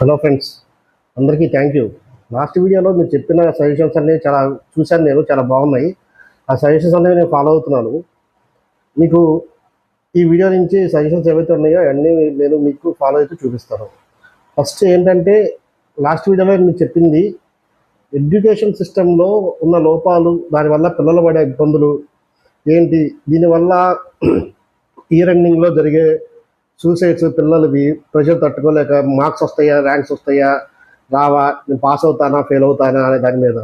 Hello friends, అందరికీ thank you. Last వీడియోలో మీరు చెప్పిన సజెషన్స్ అన్నీ చాలా చూశాను, నేను చాలా బాగున్నాయి. ఆ సజెషన్స్ అనేవి నేను ఫాలో అవుతున్నాను. మీకు ఈ వీడియో నుంచి సజెషన్స్ ఏవైతే ఉన్నాయో అన్నీ నేను మీకు ఫాలో అయితే చూపిస్తాను. ఫస్ట్ ఏంటంటే, లాస్ట్ వీడియోలో మీరు చెప్పింది ఎడ్యుకేషన్ సిస్టంలో ఉన్న లోపాలు, దానివల్ల పిల్లలు పడే ఇబ్బందులు ఏంటి, దీనివల్ల ఇయర్ ఎండింగ్లో జరిగే సూసైడ్స్, పిల్లలవి ప్రెషర్ తట్టుకోలేక మార్క్స్ వస్తాయా, ర్యాంక్స్ వస్తాయా, రావా, నేను పాస్ అవుతానా, ఫెయిల్ అవుతానా అనే దాని మీద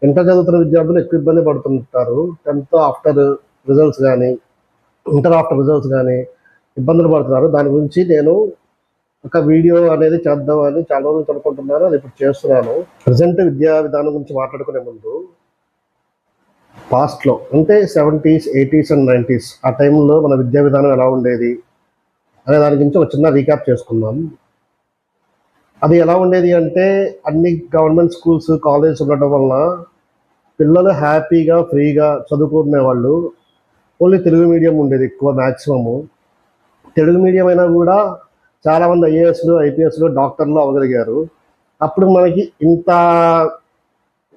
ఇంటర్ చదువుతున్న విద్యార్థులు ఎక్కువ ఇబ్బంది పడుతుంటారు. 10th ఆఫ్టర్ రిజల్ట్స్ కానీ, ఇంటర్ ఆఫ్టర్ రిజల్ట్స్ కానీ ఇబ్బందులు పడుతున్నారు. దాని గురించి నేను ఒక వీడియో అనేది చేద్దామని చాలా రోజులు అనుకుంటున్నాను. అది ఇప్పుడు చేస్తున్నాను. ప్రజెంట్ విద్యా విధానం గురించి మాట్లాడుకునే ముందు, పాస్ట్లో అంటే 70s, 80s అండ్ 90s ఆ టైంలో మన విద్యా విధానం ఎలా ఉండేది అనే దాని గురించి ఒక చిన్న రీక్యాప్ చేసుకుందాం. అది ఎలా ఉండేది అంటే, అన్ని గవర్నమెంట్ స్కూల్స్, కాలేజెస్ ఉండటం వలన పిల్లలు హ్యాపీగా ఫ్రీగా చదువుకునేవాళ్ళు. ఓన్లీ తెలుగు మీడియం ఉండేది ఎక్కువ, మ్యాక్సిమము. తెలుగు మీడియం అయినా కూడా చాలామంది ఐఏఎస్లు, ఐపీఎస్లు, డాక్టర్లు అవ్వగలిగారు. అప్పుడు మనకి ఇంత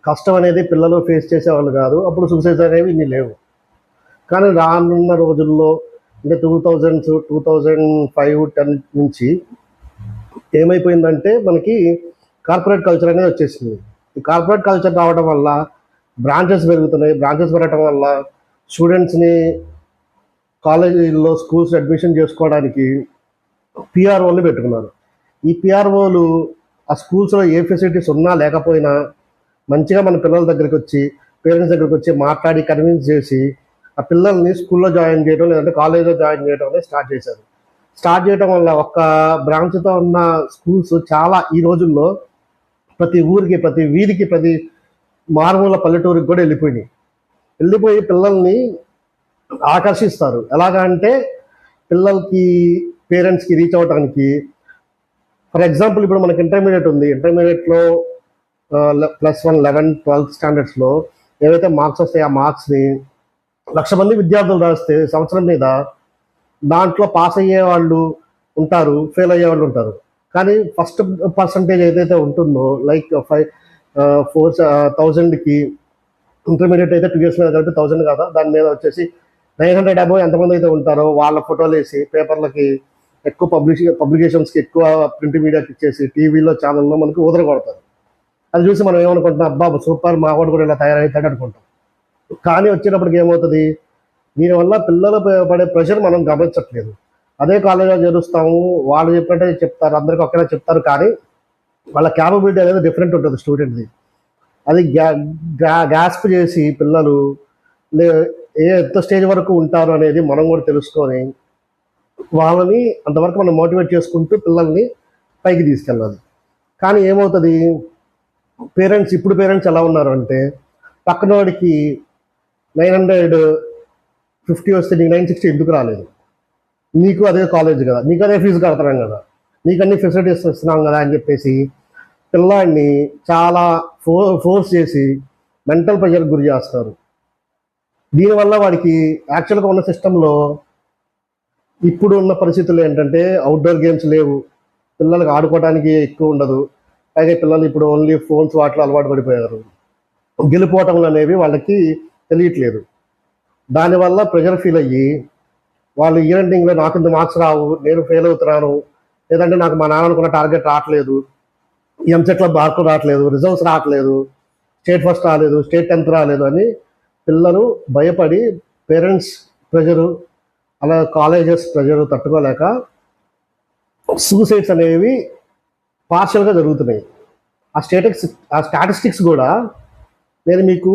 కష్టం అనేది పిల్లలు ఫేస్ చేసేవాళ్ళు కాదు. అప్పుడు సూసైడ్స్ అనేవి ఇన్ని లేవు. కానీ రానున్న రోజుల్లో అంటే 2000s, 2005, 10 నుంచి ఏమైపోయిందంటే, మనకి కార్పొరేట్ కల్చర్ అనేది వచ్చేసింది. ఈ కార్పొరేట్ కల్చర్ రావడం వల్ల బ్రాంచెస్ పెరుగుతున్నాయి. బ్రాంచెస్ పెరగడం వల్ల స్టూడెంట్స్ని కాలేజీల్లో, స్కూల్స్ అడ్మిషన్ చేసుకోవడానికి పిఆర్ఓలు పెట్టుకున్నారు. ఈ పిఆర్ఓలు ఆ స్కూల్స్లో ఏ ఫెసిలిటీస్ ఉన్నా లేకపోయినా మంచిగా మన పిల్లల దగ్గరికి వచ్చి, పేరెంట్స్ దగ్గరికి వచ్చి మాట్లాడి కన్విన్స్ చేసి ఆ పిల్లల్ని స్కూల్లో జాయిన్ చేయడం, లేదంటే కాలేజ్లో జాయిన్ చేయడం అనేది స్టార్ట్ చేయడం వల్ల ఒక్క బ్రాంచ్తో ఉన్న స్కూల్స్ చాలా ఈ రోజుల్లో ప్రతి ఊరికి, ప్రతి వీధికి, ప్రతి మారుమూల పల్లెటూరికి కూడా వెళ్ళిపోయి పిల్లల్ని ఆకర్షిస్తారు. ఎలాగా అంటే, పిల్లలకి పేరెంట్స్కి రీచ్ అవ్వడానికి. ఫర్ ఎగ్జాంపుల్, ఇప్పుడు మనకి ఇంటర్మీడియట్ ఉంది. ఇంటర్మీడియట్లో +1, 11, 12th స్టాండర్డ్స్లో ఏవైతే మార్క్స్ వస్తాయో ఆ మార్క్స్ని 1,00,000 మంది విద్యార్థులు రాస్తే సంవత్సరం మీద దాంట్లో పాస్ అయ్యే వాళ్ళు ఉంటారు, ఫెయిల్ అయ్యే వాళ్ళు ఉంటారు. కానీ ఫస్ట్ పర్సంటేజ్ ఏదైతే ఉంటుందో, లైక్ 4,000కి ఇంటర్మీడియట్ అయితే 2 years మీద కలిపి 1000 కదా, దాని మీద వచ్చేసి 900 అబోవ్ ఎంతమంది అయితే ఉంటారో వాళ్ళ ఫోటోలు వేసి పేపర్లకి, ఎక్కువ పబ్లికేషన్స్కి, ఎక్కువ ప్రింట్ మీడియాకి ఇచ్చేసి టీవీలో, ఛానల్లో మనకి కొడతారు. అది చూసి మనం ఏమనుకుంటున్నాం, అబ్బా సూపర్, మా వాడు కూడా ఇలా తయారవుతాడు అనుకుంటాం. కానీ వచ్చేటప్పటికి ఏమవుతుంది, దీనివల్ల పిల్లలు పడే ప్రెషర్ మనం గమనించట్లేదు. అదే కాలేజీలో చేరుస్తాము, వాళ్ళు చెప్పినట్టే చెప్తారు, అందరికీ ఒకేలా చెప్తారు. కానీ వాళ్ళ క్యాపబిలిటీ అనేది డిఫరెంట్ ఉంటుంది స్టూడెంట్ది. అది గ్యాస్ప్ చేసి పిల్లలు ఎంత స్టేజ్ వరకు ఉంటారు అనేది మనం కూడా తెలుసుకొని వాళ్ళని అంతవరకు మనం మోటివేట్ చేసుకుంటూ పిల్లల్ని పైకి తీసుకెళ్ళాలి. కానీ ఏమవుతుంది, ఇప్పుడు పేరెంట్స్ ఎలా ఉన్నారు అంటే, పక్కనోడికి 950 వస్తే నీకు 960 ఎందుకు రాలేదు, నీకు అదే కాలేజ్ కదా, నీకు అదే ఫీజు కడతాం కదా, నీకు అన్ని ఫెసిలిటీస్ ఇస్తున్నాం కదా అని చెప్పేసి పిల్లాడిని చాలా ఫోర్స్ చేసి మెంటల్ ప్రెషర్కి గురి చేస్తారు. దీనివల్ల వాడికి యాక్చువల్గా ఉన్న సిస్టంలో ఇప్పుడు ఉన్న పరిస్థితులు ఏంటంటే, అవుట్డోర్ గేమ్స్ లేవు, పిల్లలకి ఆడుకోవడానికి ఎక్కువ ఉండదు. పైగా పిల్లలు ఇప్పుడు ఓన్లీ ఫోన్స్, వాటిలో అలవాటు పడిపోయారు. గెలిపోవటంలు అనేవి వాళ్ళకి తెలియట్లేదు. దానివల్ల ప్రెషర్ ఫీల్ అయ్యి వాళ్ళు ఇయర్ ఎండింగ్లో నాకు ఇంత మార్క్స్ రావు, నేను ఫెయిల్ అవుతున్నాను, లేదంటే నాకు మా నాన్న అనుకున్న టార్గెట్ రావట్లేదు, ఎంసెట్లో మార్కులు రావట్లేదు, రిజల్ట్స్ రావట్లేదు, స్టేట్ ఫస్ట్ రాలేదు, స్టేట్ 10th రాలేదు అని పిల్లలు భయపడి పేరెంట్స్ ప్రెషరు, అలా కాలేజెస్ ప్రెషరు తట్టుకోలేక సూసైడ్స్ అనేవి పార్షియల్గా జరుగుతున్నాయి. ఆ స్టాటిస్టిక్స్ కూడా నేను మీకు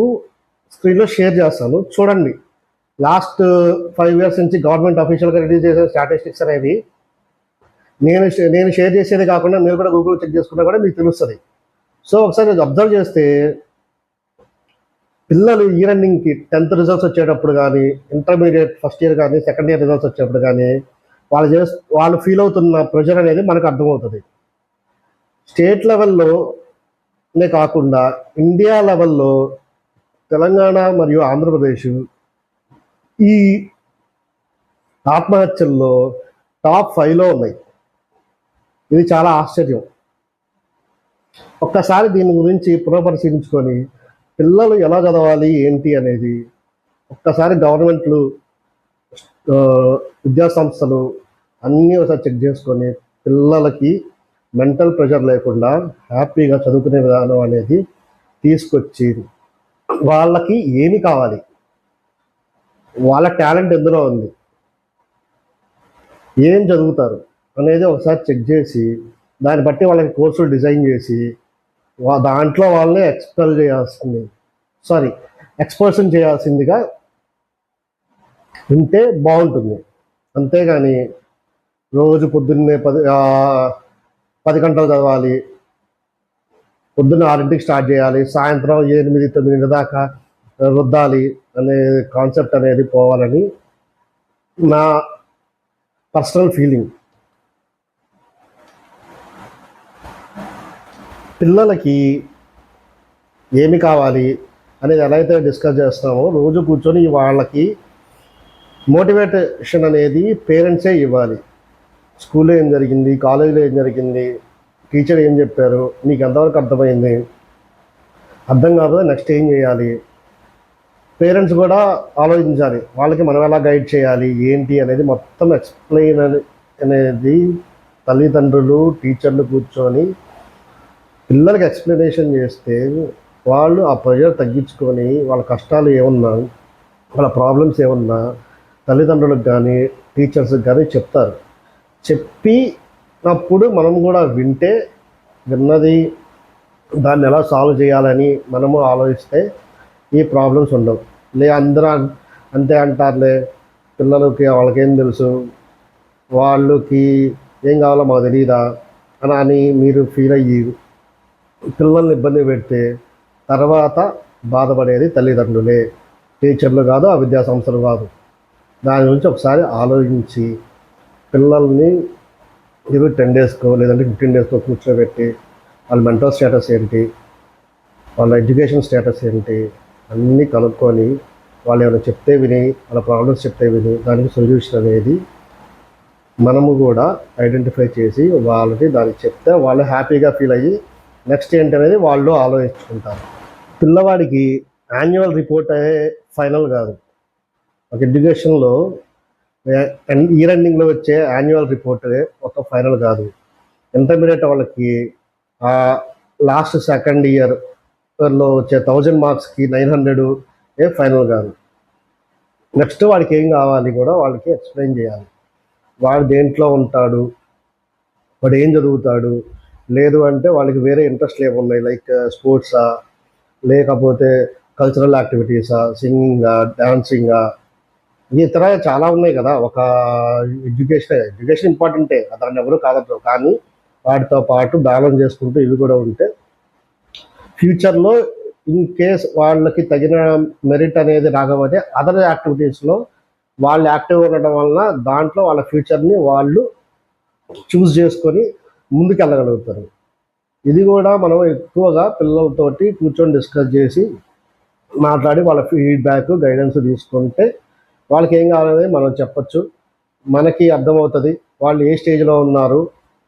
స్క్రీన్లో షేర్ చేస్తాను, చూడండి. లాస్ట్ 5 years నుంచి గవర్నమెంట్ అఫీషియల్గా రిలీజ్ చేసే స్టాటిస్టిక్స్ అనేవి నేను షేర్ చేసేది కాకుండా మీరు కూడా గూగుల్ చెక్ చేసుకున్నా కూడా మీకు తెలుస్తుంది. సో ఒకసారి అబ్జర్వ్ చేస్తే, పిల్లలు ఇయర్ ఎండింగ్కి 10th రిజల్ట్స్ వచ్చేటప్పుడు కానీ, ఇంటర్మీడియట్ ఫస్ట్ ఇయర్ కానీ, సెకండ్ ఇయర్ రిజల్ట్స్ వచ్చేటప్పుడు కానీ వాళ్ళు ఫీల్ అవుతున్న ప్రెషర్ అనేది మనకు అర్థమవుతుంది. స్టేట్ లెవెల్లోనే కాకుండా ఇండియా లెవెల్లో తెలంగాణ మరియు ఆంధ్రప్రదేశ్ ఈ ఆత్మహత్యల్లో టాప్ 5లో ఉన్నాయి. ఇది చాలా ఆశ్చర్యం. ఒక్కసారి దీని గురించి పునఃపరిశీలించుకొని పిల్లలు ఎలా చదవాలి ఏంటి అనేది ఒక్కసారి గవర్నమెంట్లు, ఆ, విద్యా సంస్థలు అన్నీ ఒకసారి చెక్ చేసుకొని పిల్లలకి మెంటల్ ప్రెషర్ లేకుండా హ్యాపీగా చదువుకునే విధానం అనేది తీసుకొచ్చి వాళ్ళకి ఏమి కావాలి, వాళ్ళ టాలెంట్ ఎందులో ఉంది, ఏం చదువుతారు అనేది ఒకసారి చెక్ చేసి దాన్ని బట్టి వాళ్ళకి కోర్సులు డిజైన్ చేసి దాంట్లో వాళ్ళని ఎక్స్పర్షన్ చేయాల్సిందిగా ఉంటే బాగుంటుంది. అంతేగాని రోజు పొద్దున్నే 10 గంటలు చదవాలి, పొద్దున్న 6ంటికి స్టార్ట్ చేయాలి, సాయంత్రం 8-9 దాకా రుద్దాలి అనే కాన్సెప్ట్ అనేది పోవాలని నా పర్సనల్ ఫీలింగ్. పిల్లలకి ఏమి కావాలి అనేది ఎలా అయితే డిస్కస్ చేస్తామో రోజు కూర్చొని వాళ్ళకి మోటివేషన్ అనేది పేరెంట్సే ఇవ్వాలి. స్కూల్లో ఏం జరిగింది, కాలేజీలో ఏం జరిగింది, టీచర్ ఏం చెప్పారు, నీకు ఎంతవరకు అర్థమైంది, అర్థం కాదు నెక్స్ట్ ఏం చేయాలి, పేరెంట్స్ కూడా ఆలోచించాలి. వాళ్ళకి మనం ఎలా గైడ్ చేయాలి ఏంటి అనేది మొత్తం ఎక్స్ప్లెయిన్ అనేది తల్లిదండ్రులు టీచర్లు కూర్చొని పిల్లలకి ఎక్స్ప్లెనేషన్ చేస్తే వాళ్ళు ఆ ప్రెషర్ తగ్గించుకొని వాళ్ళ కష్టాలు ఏమున్నా, వాళ్ళ ప్రాబ్లమ్స్ ఏమున్నా తల్లిదండ్రులకు కానీ టీచర్స్కి కానీ చెప్తారు. చెప్పినప్పుడు మనం కూడా విన్నది దాన్ని ఎలా సాల్వ్ చేయాలని మనము ఆలోచిస్తే ఈ ప్రాబ్లమ్స్ ఉండవు. అందరూ అంతే అంటారులే, పిల్లలకి వాళ్ళకేం తెలుసు, వాళ్ళకి ఏం కావాలో మాకు తెలియదా అని మీరు ఫీల్ అయ్యి పిల్లల్ని ఇబ్బంది పెడితే తర్వాత బాధపడేది తల్లిదండ్రులే, టీచర్లు కాదు, ఆ విద్యా సంస్థలు కాదు. దాని గురించి ఒకసారి ఆలోచించి పిల్లల్ని 10 డేస్కో లేదంటే 15 డేస్కో కూర్చోబెట్టి వాళ్ళ మెంటల్ స్టేటస్ ఏంటి, వాళ్ళ ఎడ్యుకేషన్ స్టేటస్ ఏంటి అన్నీ కనుక్కొని వాళ్ళు ఏమైనా చెప్తే విని, వాళ్ళ ప్రాబ్లమ్స్ చెప్తే విని దానికి సొల్యూషన్ అనేది మనము కూడా ఐడెంటిఫై చేసి వాళ్ళకి దానికి చెప్తే వాళ్ళు హ్యాపీగా ఫీల్ అయ్యి నెక్స్ట్ ఏంటనేది వాళ్ళు ఆలోచించుకుంటారు. పిల్లవాడికి యాన్యువల్ రిపోర్ట్ ఫైనల్ కాదు. ఒక ఎడ్యుకేషన్లో ఇయర్ ఎండింగ్లో వచ్చే యాన్యువల్ రిపోర్ట్ ఒక ఫైనల్ కాదు. ఇంటర్మీడియట్ వాళ్ళకి లాస్ట్ సెకండ్ ఇయర్లో వచ్చే 1000 మార్క్స్కి 900 ఫైనల్ కాదు. నెక్స్ట్ వాడికి ఏం కావాలి కూడా వాళ్ళకి ఎక్స్ప్లెయిన్ చేయాలి. వాడు దేంట్లో ఉంటాడు, వాడు ఏం చదువుతాడు, లేదు అంటే వాళ్ళకి వేరే ఇంట్రెస్ట్లు ఏమున్నాయి, లైక్ స్పోర్ట్సా లేకపోతే కల్చరల్ యాక్టివిటీసా, సింగింగా, డాన్సింగా, ఇతర చాలా ఉన్నాయి కదా. ఒక ఎడ్యుకేషన్ ఇంపార్టెంటే, దాన్ని ఎవరు కాదంటారు. కానీ వాటితో పాటు బ్యాలెన్స్ చేసుకుంటూ ఇవి కూడా ఉంటే ఫ్యూచర్లో ఇన్ కేస్ వాళ్ళకి తగిన మెరిట్ అనేది రాకపోతే అదర్ యాక్టివిటీస్లో వాళ్ళు యాక్టివ్ ఉండడం వలన దాంట్లో వాళ్ళ ఫ్యూచర్ని వాళ్ళు చూస్ చేసుకొని ముందుకు వెళ్ళగలుగుతారు. ఇది కూడా మనం ఎక్కువగా పిల్లలతోటి కూర్చొని డిస్కస్ చేసి మాట్లాడి వాళ్ళ ఫీడ్బ్యాక్ గైడెన్స్ తీసుకుంటే వాళ్ళకి ఏం కావాలనేది మనం చెప్పచ్చు. మనకి అర్థమవుతుంది వాళ్ళు ఏ స్టేజ్లో ఉన్నారు,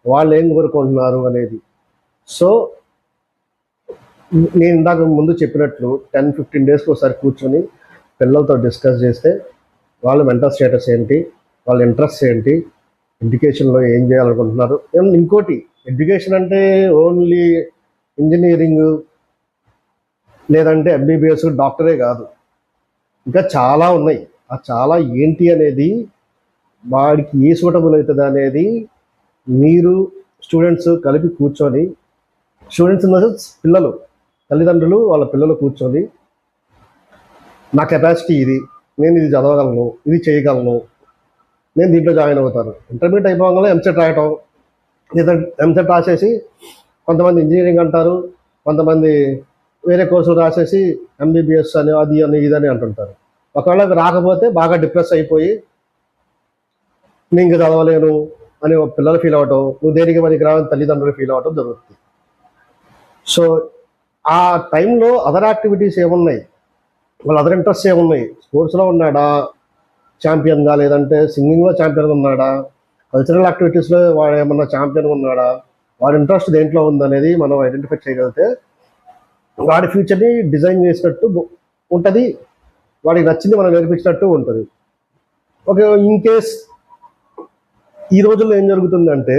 వాళ్ళు ఏం కోరుకుంటున్నారు అనేది. సో నేను ఇందాక ముందు చెప్పినట్లు 10-15 డేస్కి ఒకసారి కూర్చొని పిల్లలతో డిస్కస్ చేస్తే వాళ్ళ మెంటల్ స్టేటస్ ఏంటి, వాళ్ళ ఇంట్రెస్ట్ ఏంటి, ఎడ్యుకేషన్లో ఏం చేయాలనుకుంటున్నారు. ఇంకోటి, ఎడ్యుకేషన్ అంటే ఓన్లీ ఇంజనీరింగ్ లేదంటే ఎంబీబీఎస్ డాక్టరే కాదు, ఇంకా చాలా ఉన్నాయి. ఆ చాలా ఏంటి అనేది వాడికి ఏ సూటబుల్ అవుతుంది అనేది మీరు స్టూడెంట్స్ కలిపి కూర్చొని, స్టూడెంట్స్ ఇన్ ద సెన్స్ పిల్లలు, తల్లిదండ్రులు వాళ్ళ పిల్లలు కూర్చొని నా కెపాసిటీ ఇది, నేను ఇది చదవగలను, ఇది చేయగలను, నేను దీంట్లో జాయిన్ అవుతాను. ఇంటర్మీడియట్ అయిపోగానే ఎంసెట్ రాయటం, ఎంసెట్ రాసేసి కొంతమంది ఇంజనీరింగ్ అంటారు, కొంతమంది వేరే కోర్సులు రాసేసి ఎంబీబీఎస్ అని అది అని ఇదని అంటుంటారు. ఒకవేళ రాకపోతే బాగా డిప్రెస్ అయిపోయి నేను ఇంకా చదవలేను అని పిల్లలు ఫీల్ అవ్వటం, నువ్వు దేనికి మనకి రావని తల్లిదండ్రులు ఫీల్ అవ్వటం జరుగుతుంది. సో ఆ టైంలో అదర్ యాక్టివిటీస్ ఏమున్నాయి, వాళ్ళ అదర్ ఇంట్రెస్ట్ ఏమున్నాయి, స్పోర్ట్స్లో ఉన్నాడా ఛాంపియన్గా, లేదంటే సింగింగ్లో ఛాంపియన్గా ఉన్నాడా, కల్చరల్ యాక్టివిటీస్లో వాడు ఏమన్నా ఛాంపియన్గా ఉన్నాడా, వాడి ఇంట్రెస్ట్ దేంట్లో ఉందనేది మనం ఐడెంటిఫై చేయగలిగితే వాడి ఫ్యూచర్ని డిజైన్ చేసినట్టు ఉంటుంది, వాడికి నచ్చింది మనం నేర్పించినట్టు ఉంటుంది. ఓకే, ఇన్ కేస్ ఈ రోజుల్లో ఏం జరుగుతుందంటే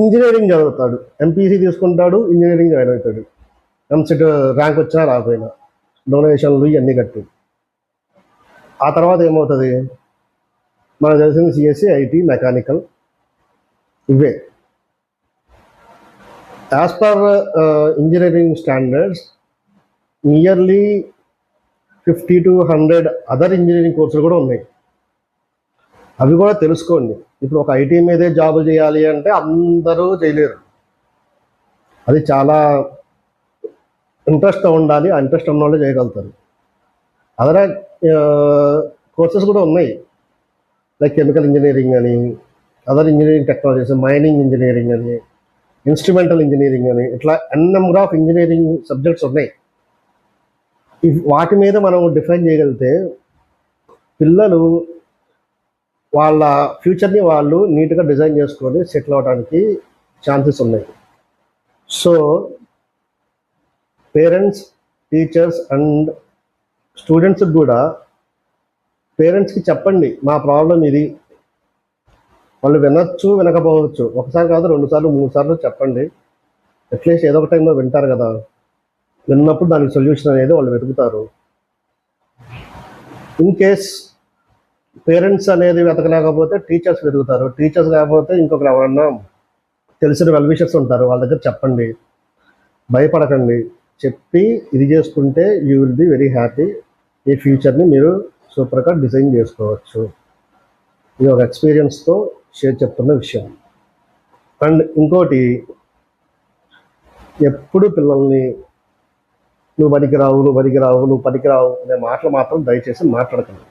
ఇంజనీరింగ్ చదువుతాడు, ఎంపీసీ తీసుకుంటాడు, ఇంజనీరింగ్ జాయిన్ అవుతాడు, ఎంసెట్ ర్యాంక్ వచ్చినా రాకపోయినా డొనేషన్లు ఇవన్నీ కట్టి. ఆ తర్వాత ఏమవుతుంది, మనకు తెలిసింది సిఎస్సి, ఐటీ, మెకానికల్ ఇవే. As per engineering standards nearly 50 to 100 other engineering కోర్సులు కూడా ఉన్నాయి. అవి కూడా తెలుసుకోండి. ఇప్పుడు ఒక ఐటీ మీదే జాబులు చేయాలి అంటే అందరూ చేయలేరు, అది చాలా ఇంట్రెస్ట్ ఉండాలి, ఆ ఇంట్రెస్ట్ ఉన్న వాళ్ళు చేయగలుగుతారు. అదర్ కోర్సెస్ కూడా ఉన్నాయి, లైక్ కెమికల్ ఇంజనీరింగ్ అని, other engineering technologies, mining engineering అని, ఇన్స్ట్రుమెంటల్ ఇంజనీరింగ్ అని, ఇట్లా ఎన్ నెంబర్ ఆఫ్ ఇంజనీరింగ్ సబ్జెక్ట్స్ ఉన్నాయి. వాటి మీద మనం డిఫైన్ చేయగలిగితే పిల్లలు వాళ్ళ ఫ్యూచర్ని వాళ్ళు నీట్గా డిజైన్ చేసుకొని సెటిల్ అవ్వడానికి ఛాన్సెస్ ఉన్నాయి. సో పేరెంట్స్, టీచర్స్ అండ్ స్టూడెంట్స్కి కూడా పేరెంట్స్కి చెప్పండి మా ప్రాబ్లం ఇది. వాళ్ళు వినొచ్చు, వినకపోవచ్చు, ఒకసారి కాదు 2 సార్లు 3 సార్లు చెప్పండి. అట్లీస్ట్ ఏదో ఒక టైంలో వింటారు కదా, విన్నప్పుడు దానికి సొల్యూషన్ అనేది వాళ్ళు వెతుకుతారు. ఇన్ కేస్ పేరెంట్స్ అనేది వెతకలేకపోతే టీచర్స్ వెతుకుతారు, టీచర్స్ లేకపోతే ఇంకొకరు ఎవరన్నా తెలిసిన వెల్ విషర్స్ ఉంటారు, వాళ్ళ దగ్గర చెప్పండి. భయపడకండి, చెప్పి ఇది చేసుకుంటే you will be very happy. ఈ ఫ్యూచర్ని మీరు సూపర్గా డిజైన్ చేసుకోవచ్చు. ఇది ఒక ఎక్స్పీరియన్స్తో షేర్ చెప్తున్న విషయం. అండ్ ఇంకోటి, ఎప్పుడు పిల్లల్ని నువ్వు పనికిరావు, నువ్వు పనికిరావు, నువ్వు పనికిరావు అనే మాటలు మాత్రం దయచేసి మాట్లాడకండి.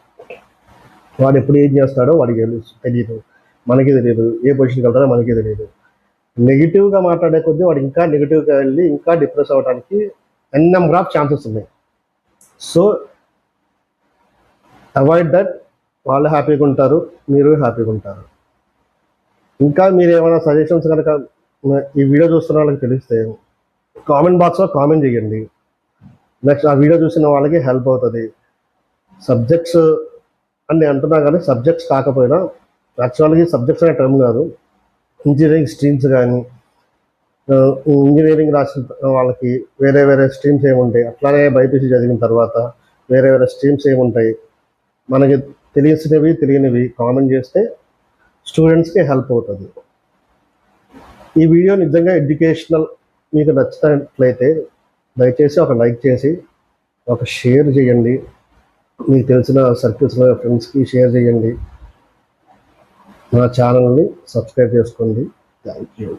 వాడు ఎప్పుడు ఏం చేస్తాడో వాడికి తెలియదు, మనకి తెలియదు, ఏ పొజిషన్కి వెళ్తాడో మనకి తెలియదు. నెగిటివ్గా మాట్లాడే కొద్దీ వాడు ఇంకా నెగిటివ్గా వెళ్ళి ఇంకా డిప్రెస్ అవ్వడానికి ఎన్ నెంబర్ ఆఫ్ ఛాన్సెస్ ఉన్నాయి. So avoid that. వాళ్ళు హ్యాపీగా ఉంటారు, మీరు హ్యాపీగా ఉంటారు. ఇంకా మీరు ఏమైనా సజెషన్స్ కనుక ఈ వీడియో చూస్తున్న వాళ్ళకి తెలిస్తే కామెంట్ బాక్స్లో కామెంట్ చేయండి. నెక్స్ట్ ఆ వీడియో చూసిన వాళ్ళకి హెల్ప్ అవుతుంది. సబ్జెక్ట్స్ అని నేను అంటున్నా కానీ సబ్జెక్ట్స్ కాకపోయినా, యాక్చువల్గా సబ్జెక్ట్స్ అనే టర్మ్ కాదు, ఇంజనీరింగ్ స్ట్రీమ్స్ కానీ, ఇంజనీరింగ్ రాసిన వాళ్ళకి వేరే వేరే స్ట్రీమ్స్ ఏముంటాయి, అట్లానే బైపీసీ చదివిన తర్వాత వేరే వేరే స్ట్రీమ్స్ ఏముంటాయి, మనకి తెలిసినవి తెలియనివి కామెంట్ చేస్తే స్టూడెంట్స్కి హెల్ప్ అవుతుంది. ఈ వీడియో నిజంగా ఎడ్యుకేషనల్ మీకు నచ్చినట్లయితే దయచేసి ఒక లైక్ చేసి ఒక షేర్ చేయండి, మీకు తెలిసిన సర్కిల్స్లో ఫ్రెండ్స్కి షేర్ చేయండి. నా ఛానల్ని సబ్స్క్రైబ్ చేసుకోండి. Thank you.